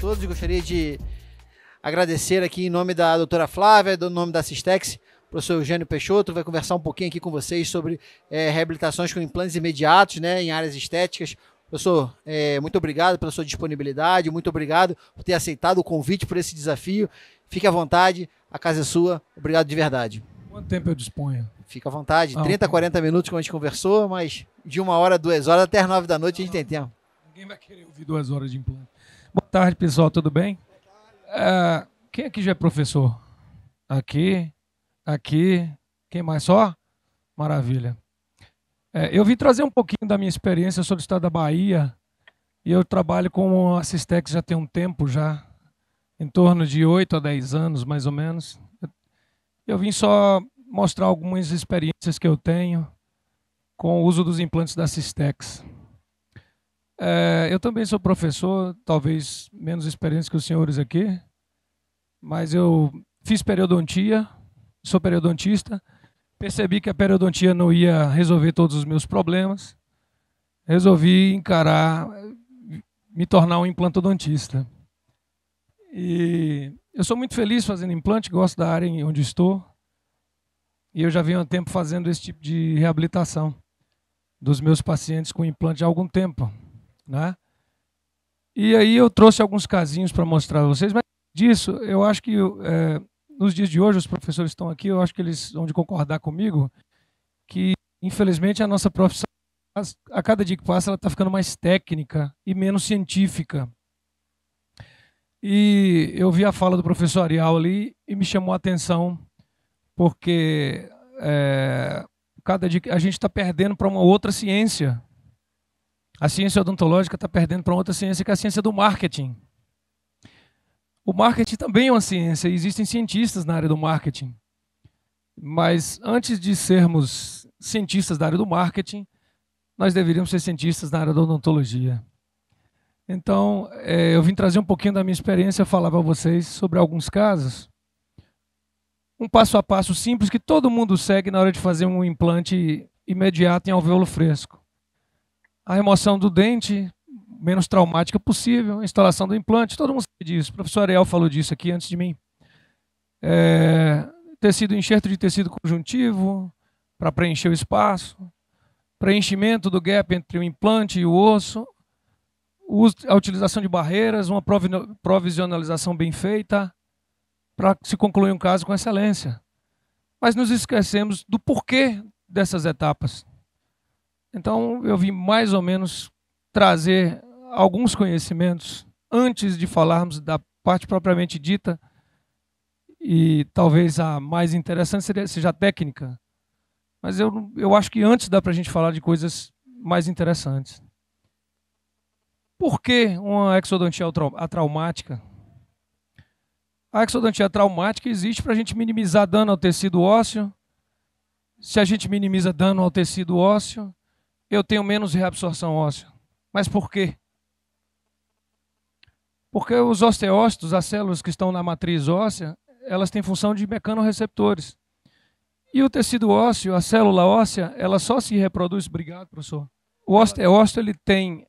todos. Gostaria de agradecer aqui em nome da doutora Flávia, em nome da Sistex, o professor Eugênio Peixoto vai conversar um pouquinho aqui com vocês sobre reabilitações com implantes imediatos, né, em áreas estéticas. Professor, muito obrigado pela sua disponibilidade, muito obrigado por ter aceitado o convite por esse desafio. Fique à vontade, a casa é sua. Obrigado de verdade. Quanto tempo eu disponho? Fica à vontade, 30, 40 minutos como a gente conversou, mas de 1 hora, 2 horas até as 9 da noite a gente tem tempo. Ninguém vai querer ouvir 2 horas de implante. Boa tarde, pessoal, tudo bem? Quem aqui já é professor? Aqui. Quem mais só? Maravilha. Eu vim trazer um pouquinho da minha experiência. Eu sou do estado da Bahia e eu trabalho com a Sistex já tem um tempo já, em torno de 8 a 10 anos, mais ou menos. Eu vim só mostrar algumas experiências que eu tenho com o uso dos implantes da Sistex. Eu também sou professor, talvez menos experiência que os senhores aqui, mas eu fiz periodontia, sou periodontista, percebi que a periodontia não ia resolver todos os meus problemas, resolvi encarar, me tornar um implantodontista. E eu sou muito feliz fazendo implante, gosto da área onde estou, e eu já venho há tempo fazendo esse tipo de reabilitação dos meus pacientes com implante há algum tempo, né? E aí eu trouxe alguns casinhos para mostrar a vocês, mas disso, eu acho que nos dias de hoje, os professores estão aqui, eu acho que eles vão de concordar comigo, que infelizmente a nossa profissão, a cada dia que passa, ela está ficando mais técnica e menos científica. E eu vi a fala do professor Arial ali e me chamou a atenção, porque cada dia a gente está perdendo para uma outra ciência. A ciência odontológica está perdendo para outra ciência, que é a ciência do marketing. O marketing também é uma ciência, existem cientistas na área do marketing. Mas antes de sermos cientistas da área do marketing, nós deveríamos ser cientistas na área da odontologia. Então, eu vim trazer um pouquinho da minha experiência, falar para vocês sobre alguns casos. Um passo a passo simples que todo mundo segue na hora de fazer um implante imediato em alvéolo fresco. A remoção do dente, menos traumática possível, a instalação do implante, todo mundo sabe disso. O professor Ariel falou disso aqui antes de mim. Enxerto de tecido conjuntivo, para preencher o espaço, preenchimento do gap entre o implante e o osso, a utilização de barreiras, uma provisionalização bem feita, para se concluir um caso com excelência. Mas nos esquecemos do porquê dessas etapas. Então, eu vim mais ou menos trazer alguns conhecimentos antes de falarmos da parte propriamente dita, e talvez a mais interessante seja a técnica. Mas eu acho que antes dá para a gente falar de coisas mais interessantes. Por que uma exodontia atraumática? A exodontia traumática existe para a gente minimizar dano ao tecido ósseo. Se a gente minimiza dano ao tecido ósseo, eu tenho menos reabsorção óssea. Mas por quê? Porque os osteócitos, as células que estão na matriz óssea, elas têm função de mecanorreceptores. E o tecido ósseo, a célula óssea, ela só se reproduz... Obrigado, professor. O osteócito, ele tem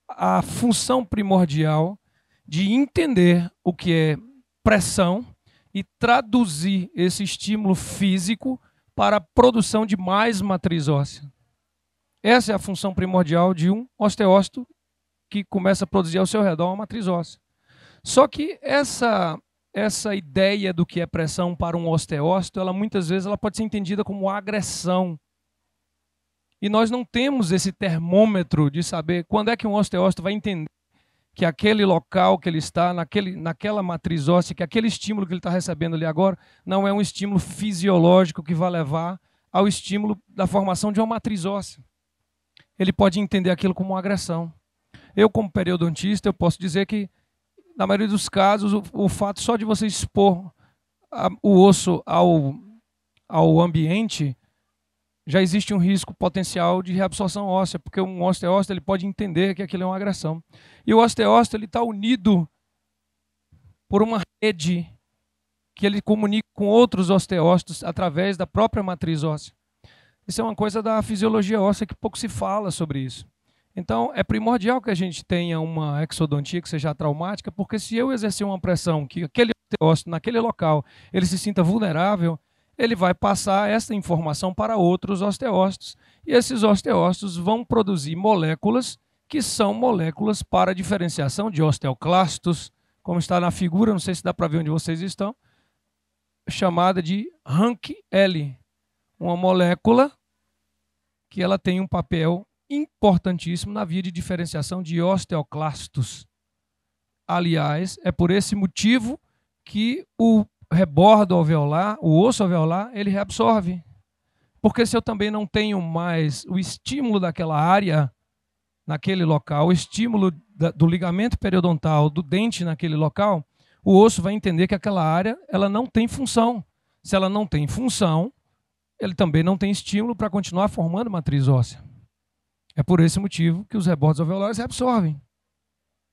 a função primordial de entender o que é pressão e traduzir esse estímulo físico para a produção de mais matriz óssea. Essa é a função primordial de um osteócito que começa a produzir ao seu redor uma matriz óssea. Só que essa ideia do que é pressão para um osteócito, muitas vezes ela pode ser entendida como agressão. E nós não temos esse termômetro de saber quando é que um osteócito vai entender que aquele local que ele está, naquela matriz óssea, que aquele estímulo que ele está recebendo ali agora, não é um estímulo fisiológico que vai levar ao estímulo da formação de uma matriz óssea. Ele pode entender aquilo como uma agressão. Eu, como periodontista, eu posso dizer que, na maioria dos casos, o fato só de você expor o osso ao ambiente, já existe um risco potencial de reabsorção óssea, porque um osteócito ele pode entender que aquilo é uma agressão. E o osteócito está unido por uma rede que ele comunica com outros osteócitos através da própria matriz óssea. Isso é uma coisa da fisiologia óssea que pouco se fala sobre isso. Então, é primordial que a gente tenha uma exodontia que seja traumática, porque se eu exercer uma pressão que aquele osteócito, naquele local, ele se sinta vulnerável, ele vai passar essa informação para outros osteócitos. E esses osteócitos vão produzir moléculas que são moléculas para diferenciação de osteoclastos, como está na figura, não sei se dá para ver onde vocês estão, chamada de RANKL, uma molécula que ela tem um papel importantíssimo na via de diferenciação de osteoclastos. Aliás, é por esse motivo que o rebordo alveolar, o osso alveolar, ele reabsorve. Porque se eu também não tenho mais o estímulo daquela área naquele local, o estímulo do ligamento periodontal do dente naquele local, o osso vai entender que aquela área ela não tem função. Se ela não tem função, ele também não tem estímulo para continuar formando matriz óssea. É por esse motivo que os rebordos alveolares reabsorvem,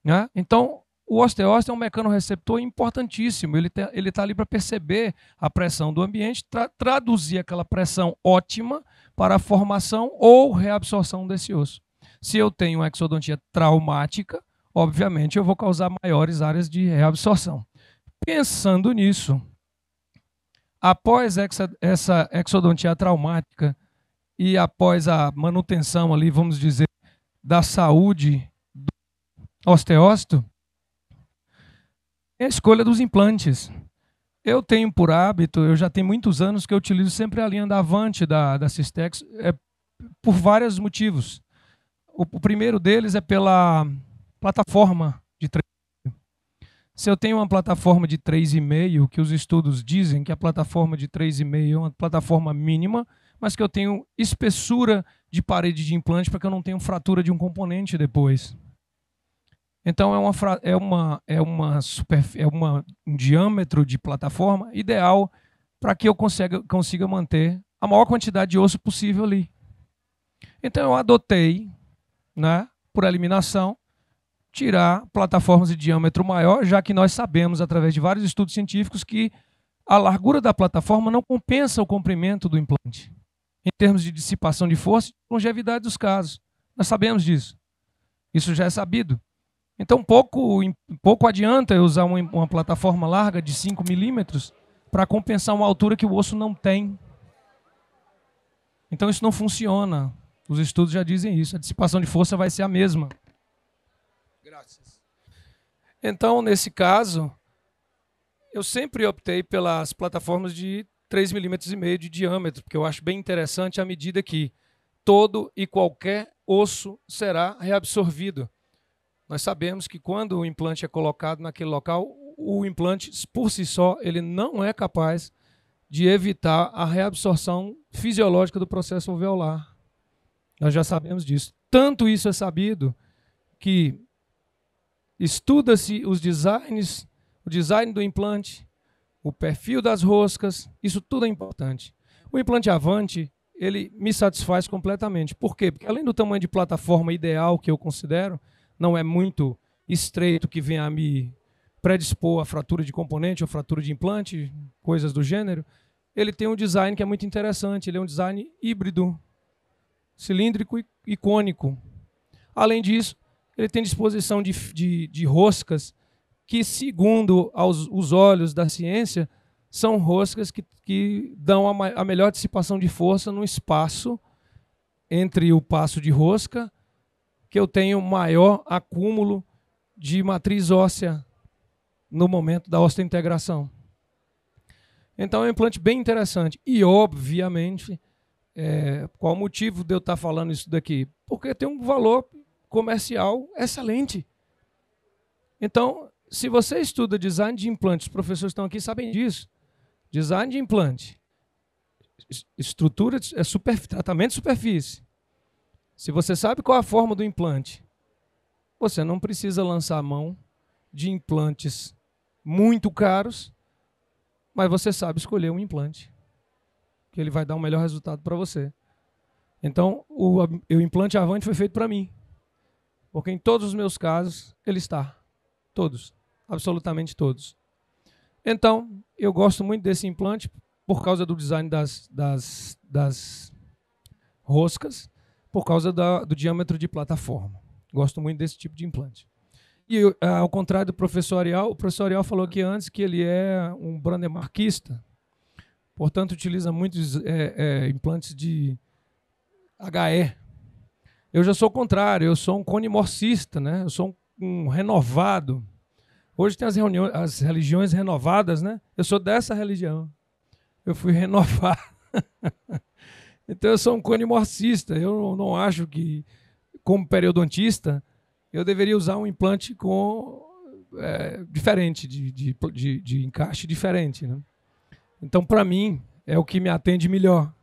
né? Então, o osteócito é um mecanorreceptor importantíssimo. Ele está ali para perceber a pressão do ambiente, traduzir aquela pressão ótima para a formação ou reabsorção desse osso. Se eu tenho uma exodontia traumática, obviamente eu vou causar maiores áreas de reabsorção. Pensando nisso, após essa exodontia traumática e após a manutenção ali, vamos dizer, da saúde do osteócito, é a escolha dos implantes. Eu tenho por hábito, eu já tenho muitos anos que eu utilizo sempre a linha da Avante da Systex, por vários motivos. O primeiro deles é pela plataforma de 3,5. Se eu tenho uma plataforma de 3,5, que os estudos dizem que a plataforma de 3,5 é uma plataforma mínima, mas que eu tenho espessura de parede de implante para que eu não tenha fratura de um componente depois. Então um diâmetro de plataforma ideal para que eu consiga manter a maior quantidade de osso possível ali. Então eu adotei, né, por eliminação, tirar plataformas de diâmetro maior, já que nós sabemos, através de vários estudos científicos, que a largura da plataforma não compensa o comprimento do implante, em termos de dissipação de força e longevidade dos casos. Nós sabemos disso. Isso já é sabido. Então, pouco adianta eu usar uma plataforma larga de 5 milímetros para compensar uma altura que o osso não tem. Então, isso não funciona. Os estudos já dizem isso. A dissipação de força vai ser a mesma. Graças. Então, nesse caso, eu sempre optei pelas plataformas de 3,5 milímetros de diâmetro, porque eu acho bem interessante a medida que todo e qualquer osso será reabsorvido. Nós sabemos que quando o implante é colocado naquele local, o implante, por si só, ele não é capaz de evitar a reabsorção fisiológica do processo alveolar. Nós já sabemos disso. Tanto isso é sabido que estuda-se os designs, o design do implante, o perfil das roscas, isso tudo é importante. O implante Avante, ele me satisfaz completamente. Por quê? Porque além do tamanho de plataforma ideal que eu considero, não é muito estreito que venha a me predispor a fratura de componente ou fratura de implante, coisas do gênero, ele tem um design que é muito interessante. Ele é um design híbrido, cilíndrico e cônico. Além disso, ele tem disposição de roscas que, segundo os olhos da ciência, são roscas que dão a melhor dissipação de força no espaço entre o passo de rosca, que eu tenho maior acúmulo de matriz óssea no momento da osteointegração. Então é um implante bem interessante. E, obviamente, qual o motivo de eu estar falando isso daqui? Porque tem um valor comercial excelente. Então, se você estuda design de implante, os professores estão aqui sabem disso. Design de implante, estrutura, tratamento de superfície. Se você sabe qual é a forma do implante, você não precisa lançar a mão de implantes muito caros, mas você sabe escolher um implante, que ele vai dar um melhor resultado para você. Então, o implante Avante foi feito para mim, porque em todos os meus casos ele está. Todos, absolutamente todos. Então, eu gosto muito desse implante por causa do design das roscas, por causa do diâmetro de plataforma. Gosto muito desse tipo de implante. E, ao contrário do professor Ariel, o professor Ariel falou aqui antes que ele é um brandemarquista, portanto, utiliza muitos implantes de HE. Eu já sou o contrário, eu sou um conimorcista, né? Eu sou um renovado. Hoje tem as religiões renovadas, né? Eu sou dessa religião. Eu fui renovado. Então eu sou um conimorcista. Eu não acho que, como periodontista, eu deveria usar um implante diferente, de encaixe diferente, né? Então, para mim, é o que me atende melhor.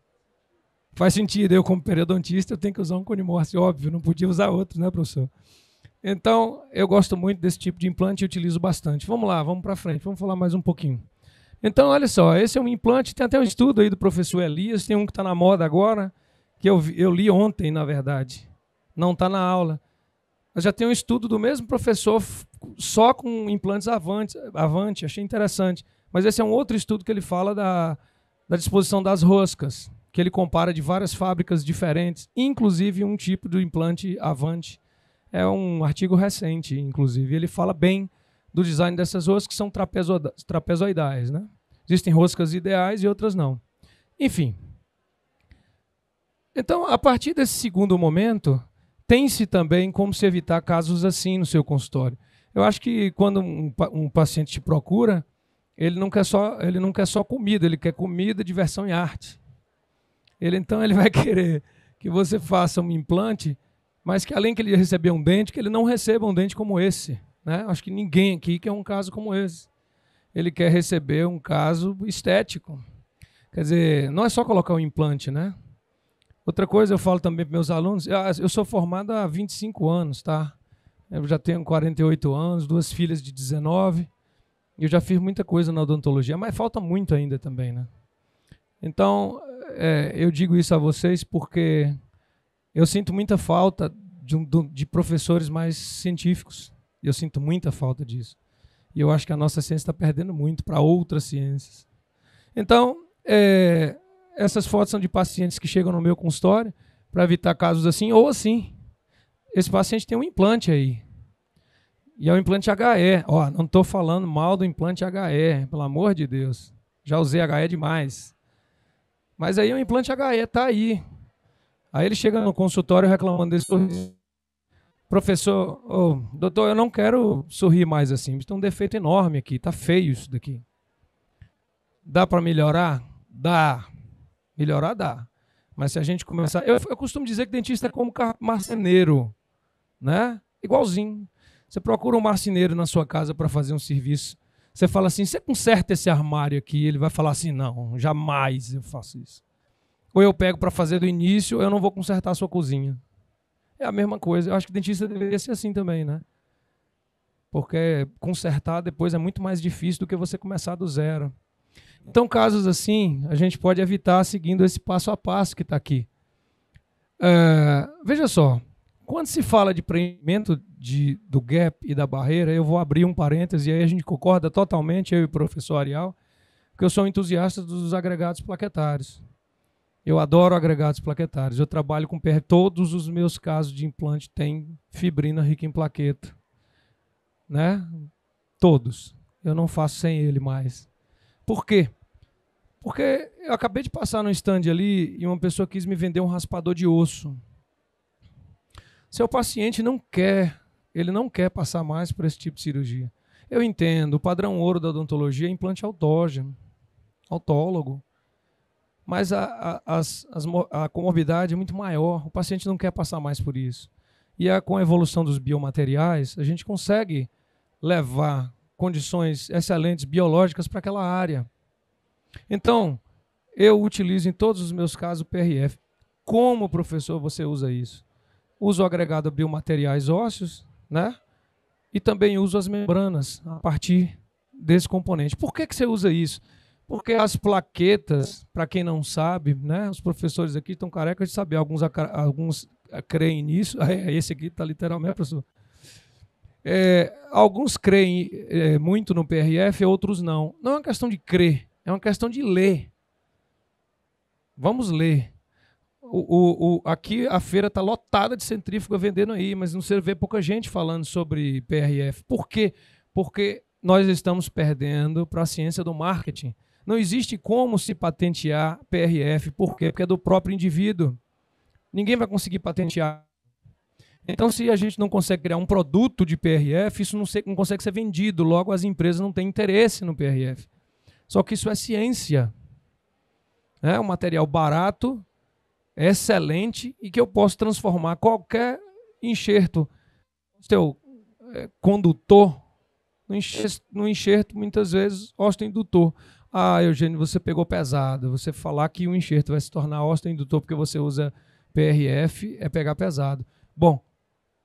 Faz sentido, eu como periodontista, eu tenho que usar um conimorce, óbvio, não podia usar outro, né, professor? Então, eu gosto muito desse tipo de implante e utilizo bastante. Vamos lá, vamos para frente, vamos falar mais um pouquinho. Então, olha só, esse é um implante, tem até um estudo aí do professor Elias, tem um que está na moda agora, que eu li ontem, na verdade. Não está na aula. Mas já tem um estudo do mesmo professor só com implantes Avante, achei interessante. Mas esse é um outro estudo que ele fala da disposição das roscas, que ele compara de várias fábricas diferentes, inclusive um tipo de implante Avante. É um artigo recente, inclusive. Ele fala bem do design dessas roscas, que são trapezoidais, né? Existem roscas ideais e outras não. Enfim. Então, a partir desse segundo momento, tem-se também como se evitar casos assim no seu consultório. Eu acho que quando um paciente te procura, ele não quer só comida, ele quer comida, diversão e arte. Então ele vai querer que você faça um implante, mas que além que ele receber um dente, que ele não receba um dente como esse, né? Acho que ninguém aqui quer um caso como esse. Ele quer receber um caso estético. Quer dizer, não é só colocar um implante, né? Outra coisa eu falo também para meus alunos, eu sou formado há 25 anos, tá? Eu já tenho 48 anos, 2 filhas de 19, eu já fiz muita coisa na odontologia, mas falta muito ainda também, né? Então, eu digo isso a vocês porque eu sinto muita falta de professores mais científicos. Eu sinto muita falta disso. E eu acho que a nossa ciência está perdendo muito para outras ciências. Então, essas fotos são de pacientes que chegam no meu consultório para evitar casos assim ou assim. Esse paciente tem um implante aí. E é um implante HE. Ó, não estou falando mal do implante HE, pelo amor de Deus. Já usei HE demais. Mas aí o implante HE está aí. Aí ele chega no consultório reclamando desse sorriso. Professor, doutor, eu não quero sorrir mais assim. Tem um defeito enorme aqui, está feio isso daqui. Dá para melhorar? Dá. Melhorar dá. Mas se a gente começar... Eu costumo dizer que dentista é como marceneiro, né? Igualzinho. Você procura um marceneiro na sua casa para fazer um serviço. Você fala assim, você conserta esse armário aqui? Ele vai falar assim, não, jamais eu faço isso. Ou eu pego para fazer do início, ou eu não vou consertar a sua cozinha. É a mesma coisa. Eu acho que dentista deveria ser assim também, né? Porque consertar depois é muito mais difícil do que você começar do zero. Então, casos assim, a gente pode evitar seguindo esse passo a passo que está aqui. Veja só, quando se fala de preenchimento do gap e da barreira, eu vou abrir um parêntese e aí a gente concorda totalmente, eu e o professor Ariel, porque eu sou entusiasta dos agregados plaquetários. Eu adoro agregados plaquetários. Eu trabalho com todos os meus casos de implante têm fibrina rica em plaqueta, né? Todos. Eu não faço sem ele mais. Por quê? Porque eu acabei de passar no stand ali e uma pessoa quis me vender um raspador de osso. Seu paciente ele não quer passar mais por esse tipo de cirurgia. Eu entendo, o padrão ouro da odontologia é implante autógeno, autólogo. Mas a comorbidade é muito maior, o paciente não quer passar mais por isso. E com a evolução dos biomateriais, a gente consegue levar condições excelentes biológicas para aquela área. Então, eu utilizo em todos os meus casos o PRF. Como professor você usa isso? Uso o agregado a biomateriais ósseos, né? E também uso as membranas a partir desse componente. Por que você usa isso? Porque as plaquetas, para quem não sabe, né, os professores aqui estão carecas de saber, alguns creem nisso, esse aqui está literalmente, professor. Alguns creem muito no PRF, outros não. Não é uma questão de crer, é uma questão de ler. Vamos ler. Aqui a feira está lotada de centrífuga vendendo aí, mas não se vê pouca gente falando sobre PRF. Por quê? Porque nós estamos perdendo para a ciência do marketing. Não existe como se patentear PRF. Por quê? Porque é do próprio indivíduo. Ninguém vai conseguir patentear. Então, se a gente não consegue criar um produto de PRF, isso não consegue ser vendido. Logo, as empresas não têm interesse no PRF. Só que isso é ciência. É um material barato, excelente e que eu posso transformar qualquer enxerto, seu condutor, no enxerto, muitas vezes, osteoindutor. Ah, Eugênio, você pegou pesado. Você falar que o enxerto vai se tornar osteoindutor porque você usa PRF é pegar pesado. Bom,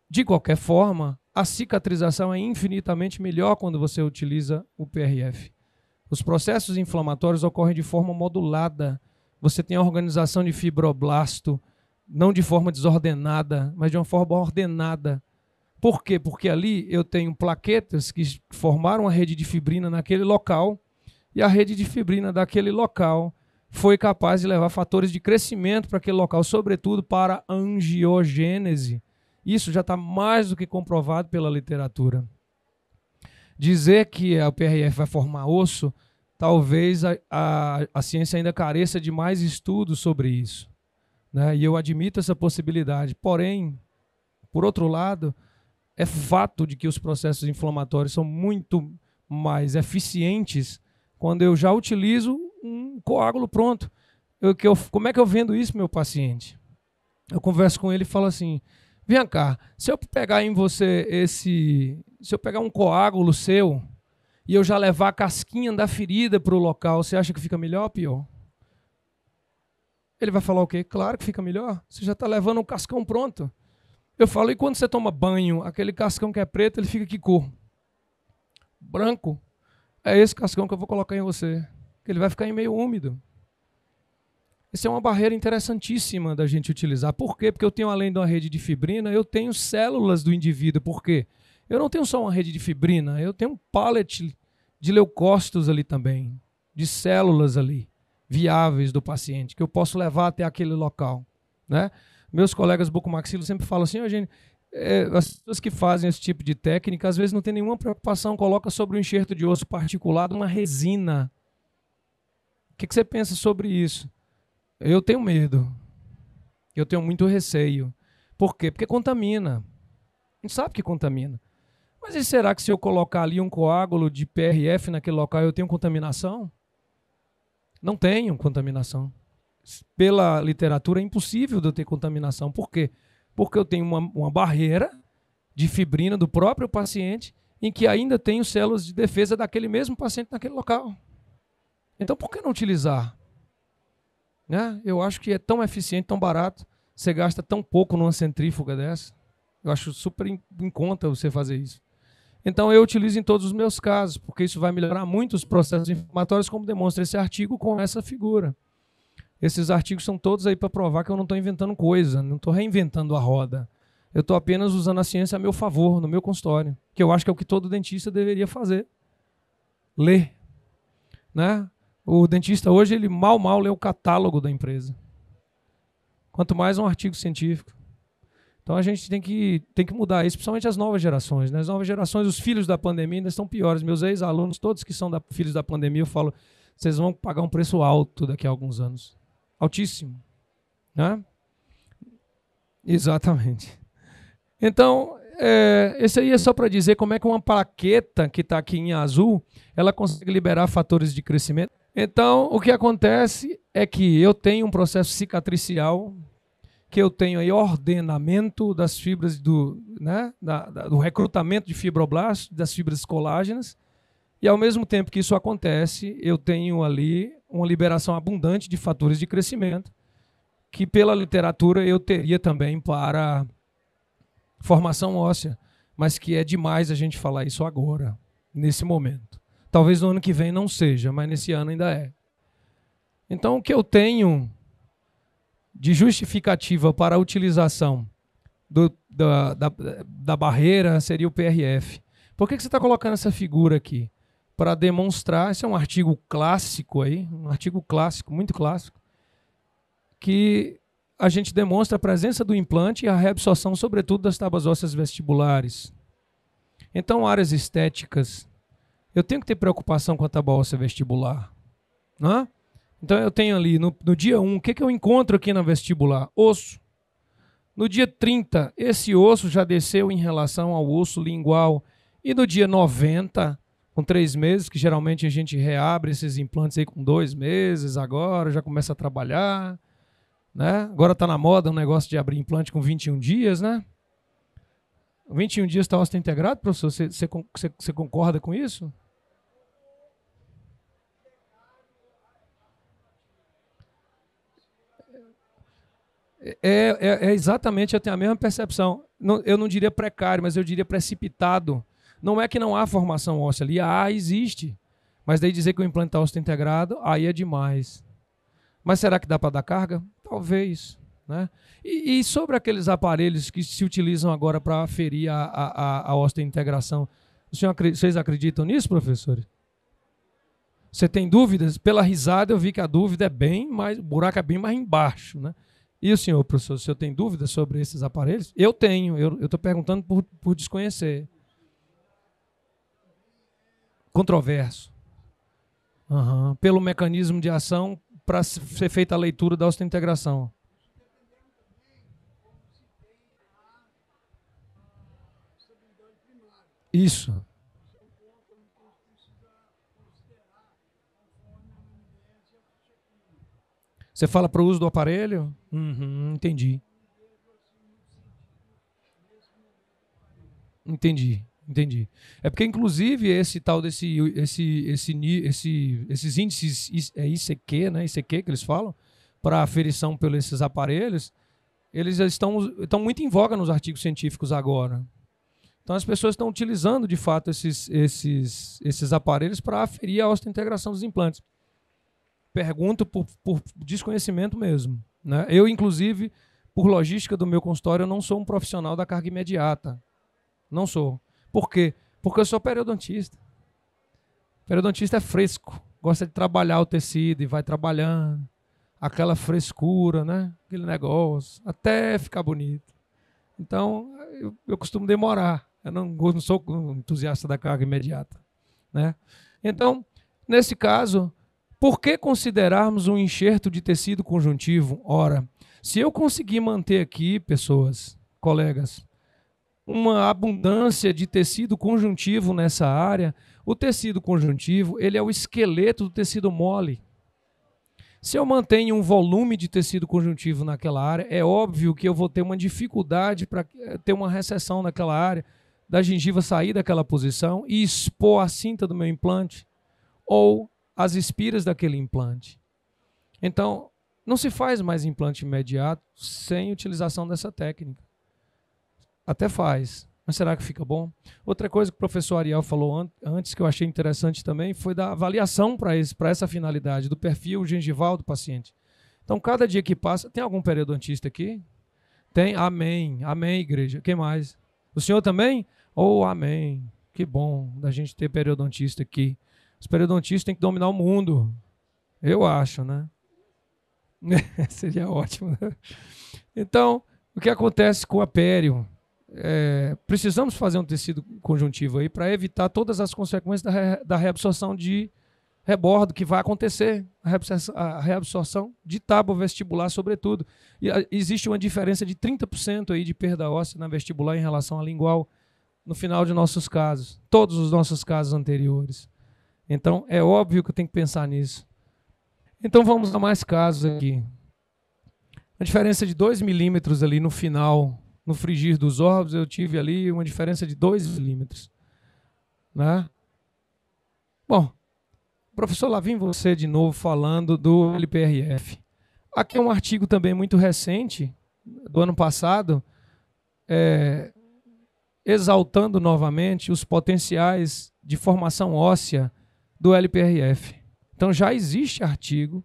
de qualquer forma, a cicatrização é infinitamente melhor quando você utiliza o PRF. Os processos inflamatórios ocorrem de forma modulada. Você tem a organização de fibroblasto, não de forma desordenada, mas de uma forma ordenada. Por quê? Porque ali eu tenho plaquetas que formaram a rede de fibrina naquele local e a rede de fibrina daquele local foi capaz de levar fatores de crescimento para aquele local, sobretudo para a angiogênese. Isso já está mais do que comprovado pela literatura. Dizer que a PRF vai formar osso, talvez a ciência ainda careça de mais estudos sobre isso, né? E eu admito essa possibilidade. Porém, por outro lado, é fato de que os processos inflamatórios são muito mais eficientes quando eu já utilizo um coágulo pronto. Como é que eu vendo isso, meu paciente? Eu converso com ele e falo assim, vem cá, se eu pegar em você se eu pegar um coágulo seu e eu já levar a casquinha da ferida para o local, você acha que fica melhor ou pior? Ele vai falar o quê? Claro que fica melhor. Você já está levando um cascão pronto. Eu falo, e quando você toma banho, aquele cascão que é preto, ele fica que cor? Branco. É esse cascão que eu vou colocar em você. Ele vai ficar em meio úmido. Essa é uma barreira interessantíssima da gente utilizar. Por quê? Porque eu tenho, além de uma rede de fibrina, eu tenho células do indivíduo. Por quê? Eu não tenho só uma rede de fibrina, eu tenho um pallet de leucócitos ali também, de células ali, viáveis do paciente, que eu posso levar até aquele local, né? Meus colegas bucomaxilo sempre falam assim, Eugênio, as pessoas que fazem esse tipo de técnica, às vezes não tem nenhuma preocupação, coloca sobre o enxerto de osso particulado uma resina. O que você pensa sobre isso? Eu tenho medo, eu tenho muito receio. Por quê? Porque contamina. A gente sabe que contamina. Mas e será que se eu colocar ali um coágulo de PRF naquele local, eu tenho contaminação? Não tenho contaminação. Pela literatura é impossível de eu ter contaminação. Por quê? Porque eu tenho uma barreira de fibrina do próprio paciente em que ainda tenho células de defesa daquele mesmo paciente naquele local. Então por que não utilizar? Né? Eu acho que é tão eficiente, tão barato, você gasta tão pouco numa centrífuga dessa. Eu acho super em conta você fazer isso. Então eu utilizo em todos os meus casos, porque isso vai melhorar muito os processos inflamatórios, como demonstra esse artigo com essa figura. Esses artigos são todos aí para provar que eu não estou inventando coisa, não estou reinventando a roda. Eu estou apenas usando a ciência a meu favor, no meu consultório, que eu acho que é o que todo dentista deveria fazer. Ler. Né? O dentista hoje, ele mal lê o catálogo da empresa. Quanto mais um artigo científico. Então a gente tem que mudar isso, principalmente as novas gerações. Né? As novas gerações, os filhos da pandemia ainda estão piores. Meus ex-alunos, todos que são filhos da pandemia, eu falo, vocês vão pagar um preço alto daqui a alguns anos. Altíssimo. Né? Exatamente. Então, esse aí é só para dizer como é que uma plaqueta que está aqui em azul, ela consegue liberar fatores de crescimento. Então, o que acontece é que eu tenho um processo cicatricial, que eu tenho aí ordenamento das fibras do recrutamento de fibroblastos, das fibras colágenas, e ao mesmo tempo que isso acontece, eu tenho ali uma liberação abundante de fatores de crescimento, que pela literatura eu teria também para formação óssea, mas que é demais a gente falar isso agora, nesse momento. Talvez no ano que vem não seja, mas nesse ano ainda é. Então, o que eu tenho de justificativa para a utilização da barreira seria o PRF. Por que você está colocando essa figura aqui? Para demonstrar, esse é um artigo clássico aí, um artigo clássico, muito clássico, que a gente demonstra a presença do implante e a reabsorção, sobretudo, das tábuas ósseas vestibulares. Então, áreas estéticas, eu tenho que ter preocupação com a tábua óssea vestibular. Né? Então, eu tenho ali, no dia 1, o que eu encontro aqui na vestibular? Osso. No dia 30, esse osso já desceu em relação ao osso lingual. E no dia 90, com 3 meses, que geralmente a gente reabre esses implantes aí com 2 meses, agora já começa a trabalhar. Né? Agora está na moda um negócio de abrir implante com 21 dias, né? 21 dias está osso integrado, professor? Você concorda com isso? É exatamente, eu tenho a mesma percepção. Eu não diria precário, mas eu diria precipitado. Não é que não há formação óssea ali, existe. Mas daí dizer que o implante está osso integrado, aí é demais. Mas será que dá para dar carga? Talvez. Né? E sobre aqueles aparelhos que se utilizam agora para aferir a osteointegração, vocês acreditam nisso, professores? Você tem dúvidas? Pela risada eu vi que a dúvida é bem mais, o buraco é bem mais embaixo. Né? E o senhor, professor, o senhor tem dúvidas sobre esses aparelhos? Eu tenho, eu estou perguntando por desconhecer. Controverso. Pelo mecanismo de ação para ser feita a leitura da osteointegração. Isso. Você fala para o uso do aparelho? Entendi. Entendi. É porque, inclusive, esse tal esses índices ICQ, né? ICQ que eles falam, para aferição pelos esses aparelhos, eles estão muito em voga nos artigos científicos agora. Então, as pessoas estão utilizando, de fato, esses aparelhos para aferir a osteointegração dos implantes. Pergunto por desconhecimento mesmo. Né? Eu, inclusive, por logística do meu consultório, eu não sou um profissional da carga imediata. Não sou. Por quê? Porque eu sou periodontista. Periodontista é fresco. Gosta de trabalhar o tecido e vai trabalhando. Aquela frescura, né? Aquele negócio. Até ficar bonito. Então, eu costumo demorar. Eu não sou entusiasta da carga imediata. Né? Então, nesse caso, por que considerarmos um enxerto de tecido conjuntivo? Ora, se eu conseguir manter aqui, pessoas, colegas, uma abundância de tecido conjuntivo nessa área, o tecido conjuntivo ele é o esqueleto do tecido mole. Se eu mantenho um volume de tecido conjuntivo naquela área, é óbvio que eu vou ter uma dificuldade para ter uma recessão naquela área, da gengiva sair daquela posição e expor a cinta do meu implante ou as espiras daquele implante. Então, não se faz mais implante imediato sem utilização dessa técnica. Até faz, mas será que fica bom? Outra coisa que o professor Ariel falou antes, que eu achei interessante também, foi da avaliação para essa finalidade, do perfil gengival do paciente. Então, cada dia que passa... Tem algum periodontista aqui? Tem? Amém. Amém, igreja. Quem mais? O senhor também? Amém. Que bom da gente ter periodontista aqui. Os periodontistas têm que dominar o mundo. Eu acho, né? Seria ótimo. Né? Então, o que acontece com a pério? Precisamos fazer um tecido conjuntivo aí para evitar todas as consequências da reabsorção de rebordo que vai acontecer, a reabsorção de tábua vestibular, sobretudo. E existe uma diferença de 30% aí de perda óssea na vestibular em relação à lingual no final de nossos casos, todos os nossos casos anteriores. Então, é óbvio que eu tenho que pensar nisso. Então, vamos a mais casos aqui. A diferença de 2 milímetros ali no final, no frigir dos órbos, eu tive ali uma diferença de 2 milímetros. Né? Bom, professor, lá vem você de novo falando do LPRF. Aqui é um artigo também muito recente, do ano passado, exaltando novamente os potenciais de formação óssea do LPRF. Então já existe artigo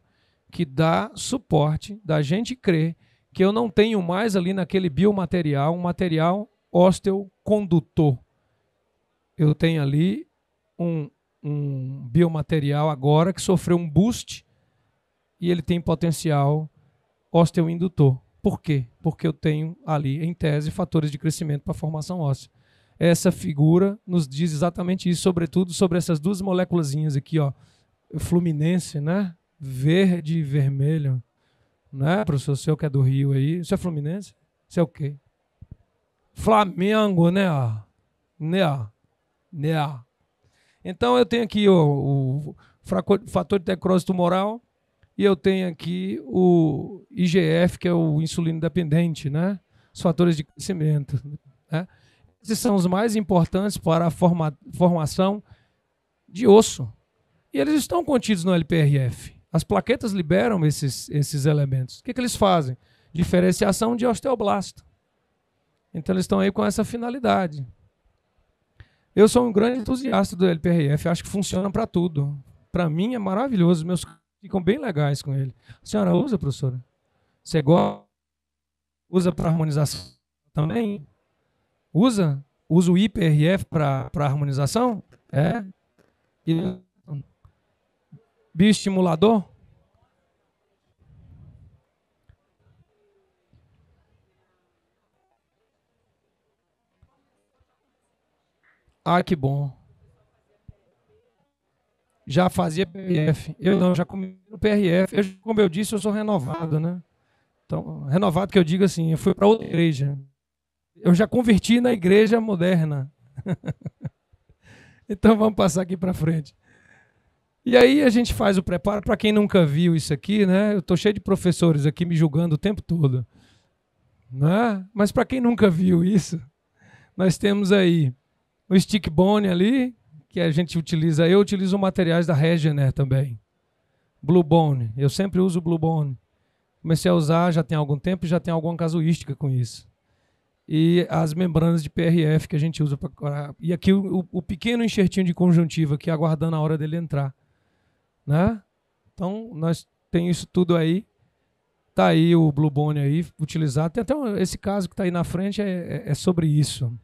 que dá suporte da gente crer que eu não tenho mais ali naquele biomaterial um material osteocondutor. Eu tenho ali um biomaterial agora que sofreu um boost e ele tem potencial osteoindutor. Por quê? Porque eu tenho ali, em tese, fatores de crescimento para a formação óssea. Essa figura nos diz exatamente isso, sobretudo sobre essas duas moléculazinhas aqui, ó, fluminense, né? Verde e vermelho, né? Professor, o senhor que é do Rio aí, isso é fluminense? Isso é o quê? Flamengo, né? Né? Então eu tenho aqui o fator de necrose tumoral e eu tenho aqui o IGF, que é o insulino dependente, né? Os fatores de crescimento, né? Esses são os mais importantes para a formação de osso. E eles estão contidos no LPRF. As plaquetas liberam esses elementos. O que eles fazem? Diferenciação de osteoblasto. Então eles estão aí com essa finalidade. Eu sou um grande entusiasta do LPRF, acho que funciona para tudo. Para mim é maravilhoso, meus ficam bem legais com ele. A senhora usa, professora? Você gosta? Usa para harmonização também? Usa? Usa o IPRF para harmonização? É? E bioestimulador? Ah, que bom. Já fazia PRF. Eu não, já comi no PRF. Como eu disse, eu sou renovado, né? Então, renovado que eu digo assim, eu fui para outra igreja. Eu já converti na igreja moderna. Então vamos passar aqui para frente. E aí a gente faz o preparo. Para quem nunca viu isso aqui, né? Eu estou cheio de professores aqui me julgando o tempo todo. Né? Mas para quem nunca viu isso, nós temos aí o stick bone ali, que a gente utiliza. Eu utilizo materiais da Regener também. Blue Bone. Eu sempre uso Blue Bone. Comecei a usar já tem algum tempo e já tem alguma casuística com isso. E as membranas de PRF que a gente usa para... E aqui o pequeno enxertinho de conjuntiva aqui aguardando a hora dele entrar. Né? Então, nós tem isso tudo aí. Tá aí o Blue Bone aí, utilizado. Tem até esse caso que está aí na frente é sobre isso.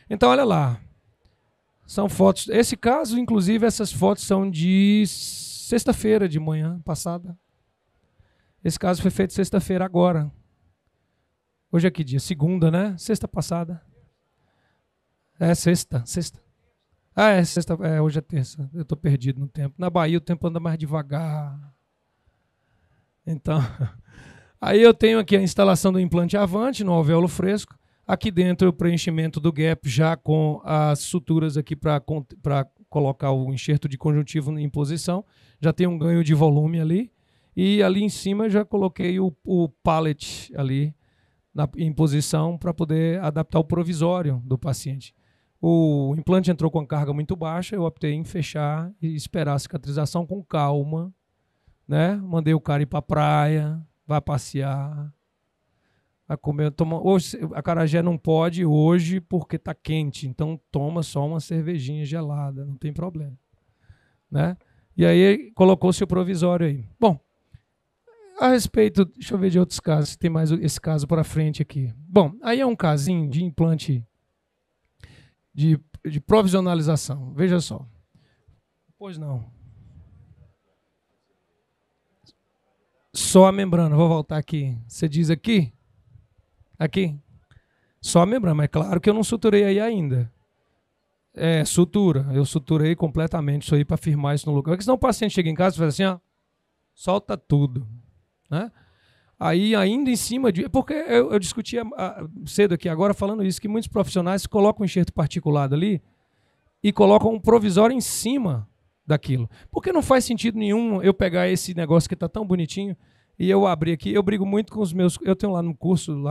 Então, olha lá. São fotos. Esse caso, inclusive, essas fotos são de sexta-feira de manhã passada. Esse caso foi feito sexta-feira agora. Hoje é que dia? Segunda, né? Sexta passada. É sexta. Ah, é sexta. É, hoje é terça. Eu estou perdido no tempo. Na Bahia o tempo anda mais devagar. Então, aí eu tenho aqui a instalação do implante Avante no alvéolo fresco. Aqui dentro o preenchimento do gap já com as suturas aqui para colocar o enxerto de conjuntivo em posição. Já tem um ganho de volume ali. E ali em cima já coloquei o pallet ali em posição para poder adaptar o provisório do paciente. O implante entrou com carga muito baixa, eu optei em fechar e esperar a cicatrização com calma. Né? Mandei o cara ir para a praia, vai passear. Vai comer, hoje, a acarajé não pode hoje porque está quente, então toma só uma cervejinha gelada, não tem problema. Né? E aí colocou-se o provisório aí. Bom, a respeito, deixa eu ver de outros casos, se tem mais esse caso para frente aqui. Bom, aí é um casinho de implante de provisionalização, veja só. Pois não. Só a membrana, vou voltar aqui. Você diz aqui? Aqui? Só a membrana, mas claro que eu não suturei aí ainda. É, sutura. Eu suturei completamente isso aí para firmar isso no lugar. Porque senão o paciente chega em casa e fala assim, ó, solta tudo. Né? Aí ainda em cima de... Porque eu discutia cedo aqui agora falando isso, que muitos profissionais colocam um enxerto particulado ali e colocam um provisório em cima daquilo. Porque não faz sentido nenhum eu pegar esse negócio que está tão bonitinho e eu abrir aqui. Eu brigo muito com os meus... Eu tenho lá no curso,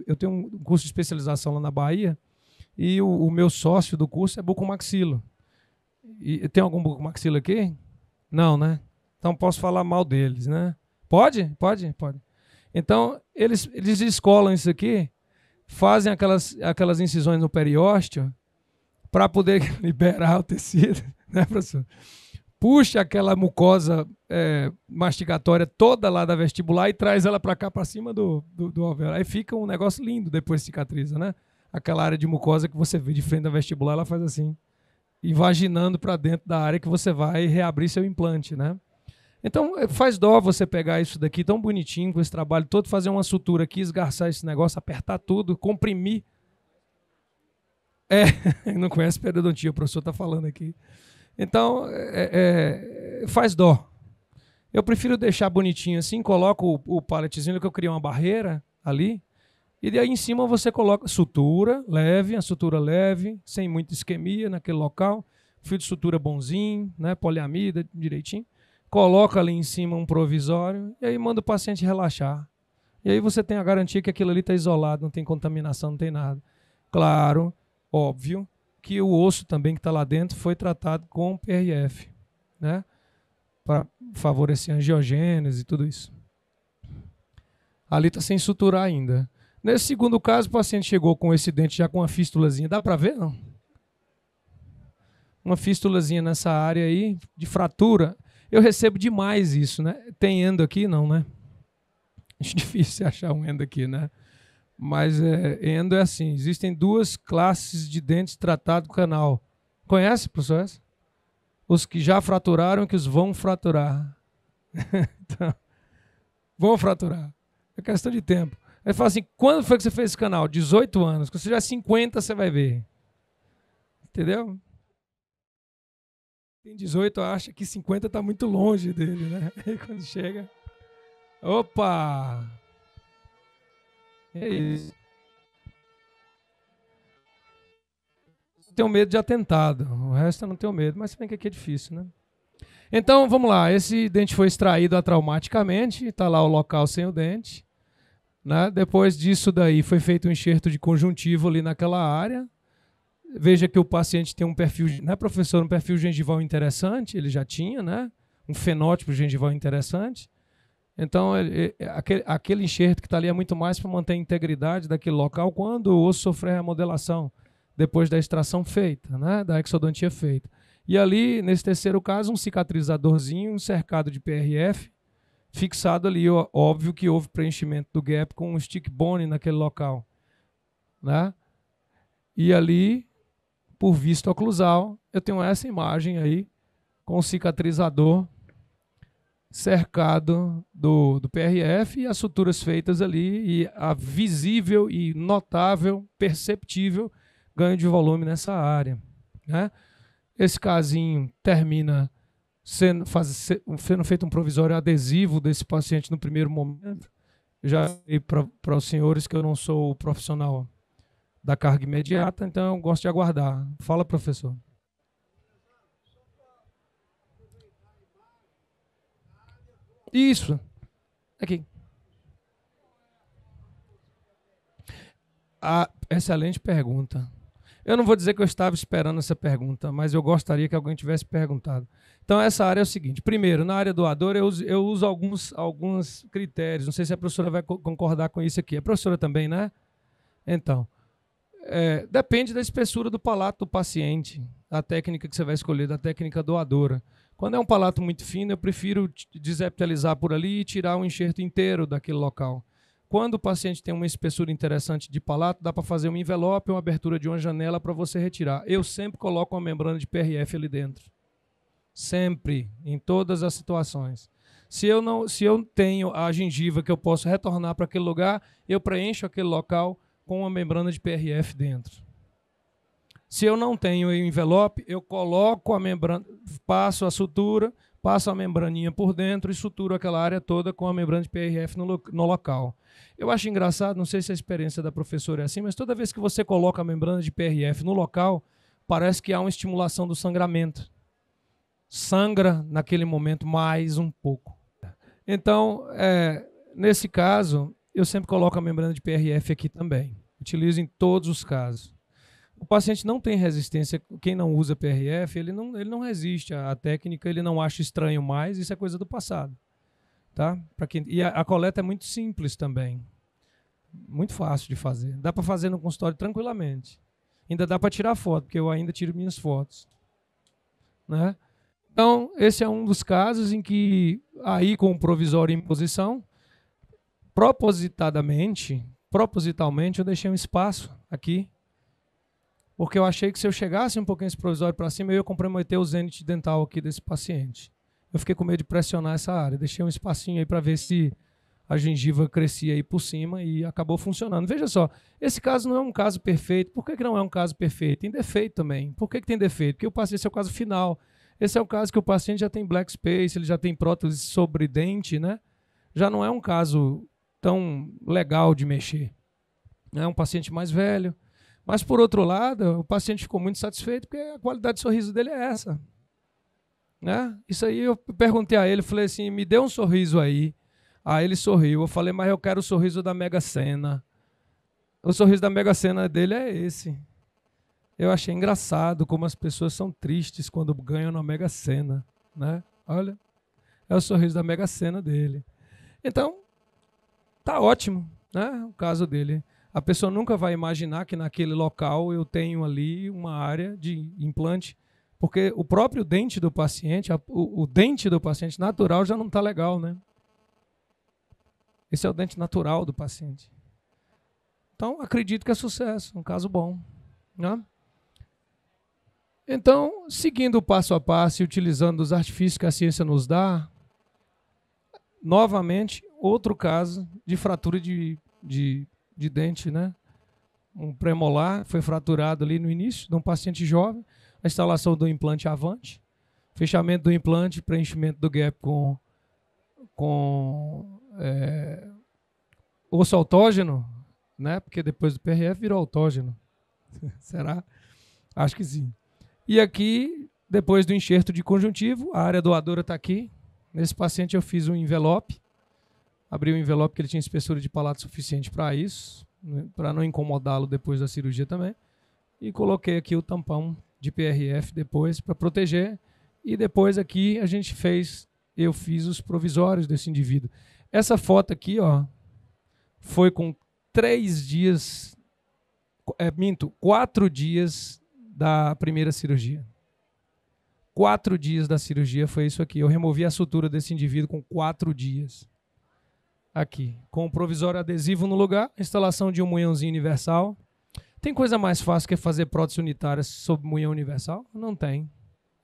eu tenho um curso de especialização lá na Bahia e o meu sócio do curso é bucomaxilo. E tem algum bucomaxilo aqui? Não, né? Então posso falar mal deles, né? Pode? Pode. Então, eles escolam isso aqui, fazem aquelas incisões no periósteo para poder liberar o tecido, né, professor? Puxa aquela mucosa mastigatória toda lá da vestibular e traz ela para cá, para cima do alvéolo. Aí fica um negócio lindo depois cicatriza, né? Aquela área de mucosa que você vê de frente da vestibular, ela faz assim, invaginando para dentro da área que você vai reabrir seu implante, né? Então, faz dó você pegar isso daqui tão bonitinho, com esse trabalho todo, fazer uma sutura aqui, esgarçar esse negócio, apertar tudo, comprimir. Não conhece periodontia, o professor está falando aqui. Então, faz dó. Eu prefiro deixar bonitinho assim, coloco o paletezinho, que eu criei uma barreira ali, e daí em cima você coloca sutura leve, a sutura leve, sem muita isquemia naquele local, fio de sutura bonzinho, né, poliamida direitinho, coloca ali em cima um provisório e aí manda o paciente relaxar. E aí você tem a garantia que aquilo ali está isolado, não tem contaminação, não tem nada. Claro, óbvio, que o osso também que está lá dentro foi tratado com PRF, né, para favorecer a angiogênese e tudo isso. Ali está sem suturar ainda. Nesse segundo caso, o paciente chegou com esse dente já com uma fístulazinha. Dá para ver, não? Uma fístulazinha nessa área aí, de fratura. Eu recebo demais isso, né? Tem endo aqui? Não, né? Acho difícil achar um endo aqui, né? Mas endo é assim, existem duas classes de dentes tratados com canal. Conhece, professor? Os que já fraturaram e que os vão fraturar. Então, vão fraturar. É questão de tempo. Aí fala assim, quando foi que você fez esse canal? 18 anos. Quando você já é 50, você vai ver. Entendeu? Tem 18, acha que 50 está muito longe dele, né? Aí quando chega... Opa! É isso. Tenho medo de atentado. O resto eu não tenho medo, mas se bem que aqui é difícil, né? Então, vamos lá. Esse dente foi extraído atraumaticamente. Está lá o local sem o dente. Né? Depois disso daí foi feito um enxerto de conjuntivo ali naquela área. Veja que o paciente tem um perfil, né, professor, um perfil gengival interessante, ele já tinha, né? Um fenótipo gengival interessante. Então, aquele enxerto que está ali é muito mais para manter a integridade daquele local quando o osso sofrer remodelação, depois da extração feita, né, da exodontia feita. E ali, nesse terceiro caso, um cicatrizadorzinho, um cercado de PRF, fixado ali, óbvio que houve preenchimento do gap com um stick bone naquele local. Né? E ali, por vista oclusal, eu tenho essa imagem aí, com o cicatrizador cercado do PRF e as suturas feitas ali, e a visível e notável, perceptível ganho de volume nessa área. Né? Esse casinho termina sendo feito um provisório adesivo desse paciente no primeiro momento. Já falei para os senhores que eu não sou o profissional da carga imediata, então eu gosto de aguardar. Fala, professor. Isso. Aqui. Excelente pergunta. Eu não vou dizer que eu estava esperando essa pergunta, mas eu gostaria que alguém tivesse perguntado. Então, essa área é o seguinte. Primeiro, na área doadora, eu uso alguns critérios. Não sei se a professora vai concordar com isso aqui. A professora também, né? Então, depende da espessura do palato do paciente, a técnica que você vai escolher, da técnica doadora. Quando é um palato muito fino, eu prefiro desepitalizar por ali e tirar um enxerto inteiro daquele local. Quando o paciente tem uma espessura interessante de palato, dá para fazer um envelope, uma abertura de uma janela para você retirar. Eu sempre coloco uma membrana de PRF ali dentro. Sempre, em todas as situações. Se eu tenho a gengiva que eu posso retornar para aquele lugar, eu preencho aquele local com uma membrana de PRF dentro. Se eu não tenho o envelope, eu coloco a membrana, passo a sutura, passo a membraninha por dentro e suturo aquela área toda com a membrana de PRF no local. Eu acho engraçado, não sei se a experiência da professora é assim, mas toda vez que você coloca a membrana de PRF no local, parece que há uma estimulação do sangramento. Sangra naquele momento mais um pouco. Então, nesse caso, eu sempre coloco a membrana de PRF aqui também. Utilizo em todos os casos. O paciente não tem resistência, quem não usa PRF, ele não resiste à técnica, ele não acha estranho mais, isso é coisa do passado. Tá? E a coleta é muito simples também, muito fácil de fazer. Dá para fazer no consultório tranquilamente. Ainda dá para tirar foto, porque eu ainda tiro minhas fotos. Né? Então, esse é um dos casos em que, aí com o provisório em posição, propositalmente, eu deixei um espaço aqui, porque eu achei que se eu chegasse um pouquinho esse provisório para cima, eu ia comprometer o zênite dental aqui desse paciente. eu fiquei com medo de pressionar essa área. Deixei um espacinho aí para ver se a gengiva crescia aí por cima e acabou funcionando. Veja só, esse caso não é um caso perfeito. Por que não é um caso perfeito? Tem defeito também. Por que tem defeito? Porque esse é o caso final. Esse é o caso que o paciente já tem black space, ele já tem prótese sobre dente, né? Já não é um caso tão legal de mexer. É um paciente mais velho. Mas, por outro lado, o paciente ficou muito satisfeito porque a qualidade de sorriso dele é essa. Né? Isso aí eu perguntei a ele, falei assim, me dê um sorriso aí. Aí ele sorriu. Eu falei, mas eu quero o sorriso da Mega Sena. O sorriso da Mega Sena dele é esse. Eu achei engraçado como as pessoas são tristes quando ganham na Mega Sena. Né? Olha, é o sorriso da Mega Sena dele. Então, tá ótimo, né? O caso dele. A pessoa nunca vai imaginar que naquele local eu tenho ali uma área de implante, porque o próprio dente do paciente, o dente do paciente natural já não está legal, né? Esse é o dente natural do paciente. Então, acredito que é sucesso, um caso bom. Né? Então, seguindo o passo a passo e utilizando os artifícios que a ciência nos dá, novamente, outro caso de fratura de dente, né? Um premolar foi fraturado ali no início de um paciente jovem, a instalação do implante Avante, fechamento do implante, preenchimento do gap com osso autógeno, né? Porque depois do PRF virou autógeno. Será? Acho que sim. E aqui, depois do enxerto de conjuntivo, a área doadora está aqui. Nesse paciente eu fiz um envelope, abri o envelope que ele tinha espessura de palato suficiente para isso, né? Para não incomodá-lo depois da cirurgia também. E coloquei aqui o tampão de PRF depois para proteger. E depois aqui eu fiz os provisórios desse indivíduo. Essa foto aqui, ó, foi com 4 dias da primeira cirurgia. 4 dias da cirurgia foi isso aqui. Eu removi a sutura desse indivíduo com 4 dias. Aqui, com o provisório adesivo no lugar, instalação de um munhãozinho universal. Tem coisa mais fácil que fazer prótese unitária sob munhão universal? Não tem.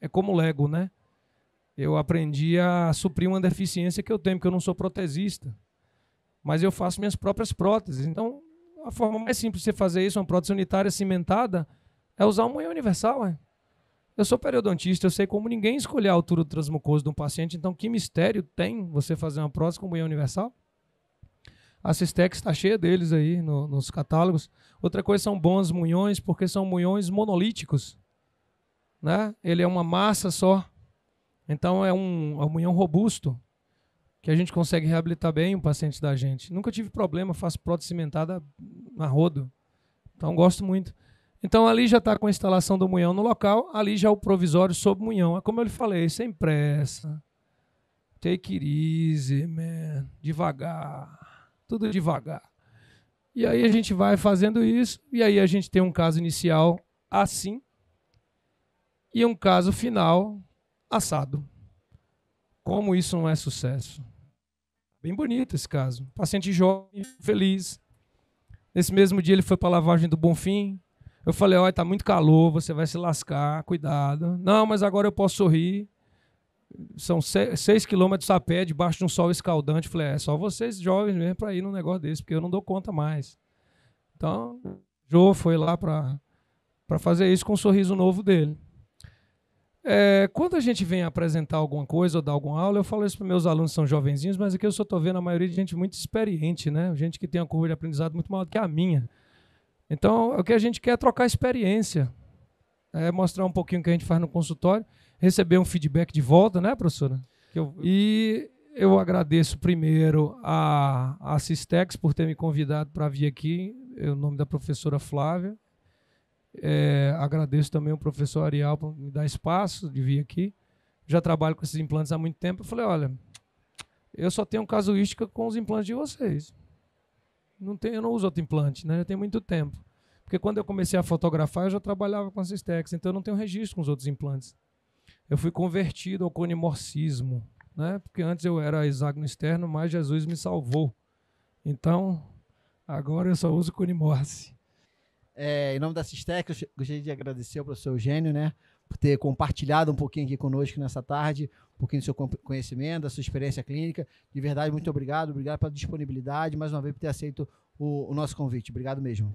É como Lego, né? Eu aprendi a suprir uma deficiência que eu tenho, porque eu não sou protesista. Mas eu faço minhas próprias próteses. Então, a forma mais simples de você fazer isso, uma prótese unitária cimentada, é usar um munhão universal. Né? Eu sou periodontista, eu sei como ninguém escolher a altura do transmucoso de um paciente, então que mistério tem você fazer uma prótese com munhão universal? A Cistex está cheia deles aí nos catálogos. Outra coisa são bons munhões, porque são munhões monolíticos. Né? Ele é uma massa só. Então é um munhão robusto, que a gente consegue reabilitar bem o paciente da gente. Nunca tive problema, faço prótese cimentada a rodo. Então gosto muito. Então ali já está com a instalação do munhão no local, ali já o provisório sob munhão. É como eu lhe falei, sem pressa. Take it easy, man. Devagar. Tudo devagar. E aí a gente vai fazendo isso, e aí a gente tem um caso inicial assim, e um caso final assado. Como isso não é sucesso? Bem bonito esse caso. Paciente jovem, feliz. Nesse mesmo dia ele foi para a lavagem do Bonfim. Eu falei, olha, tá muito calor, você vai se lascar, cuidado. Não, mas agora eu posso sorrir. São 6 quilômetros a pé, debaixo de um sol escaldante. Eu falei, é só vocês jovens mesmo para ir num negócio desse, porque eu não dou conta mais. Então, Jô foi lá para fazer isso com um sorriso novo dele. Quando a gente vem apresentar alguma coisa ou dar alguma aula, eu falo isso para meus alunos que são jovenzinhos, mas aqui eu só estou vendo a maioria de gente muito experiente, né? Gente que tem uma curva de aprendizado muito maior do que a minha. Então, o que a gente quer é trocar experiência, mostrar um pouquinho o que a gente faz no consultório, receber um feedback de volta, né, professora? E eu agradeço primeiro a Cistex por ter me convidado para vir aqui, o nome da professora Flávia. Agradeço também ao professor Ariel por me dar espaço de vir aqui. Já trabalho com esses implantes há muito tempo. Eu falei, olha, eu só tenho casuística com os implantes de vocês. Eu não uso outro implante, né? Já tem muito tempo. Porque quando eu comecei a fotografar, eu já trabalhava com a Cistex, então eu não tenho registro com os outros implantes. Eu fui convertido ao conimorcismo, né? Porque antes eu era hexágono externo, mas Jesus me salvou. Então, agora eu só uso conimorse. Em nome da Cistex, eu gostaria de agradecer ao professor Eugênio, né, por ter compartilhado um pouquinho aqui conosco nessa tarde, um pouquinho do seu conhecimento, da sua experiência clínica. De verdade, muito obrigado. Obrigado pela disponibilidade, mais uma vez por ter aceito o nosso convite. Obrigado mesmo.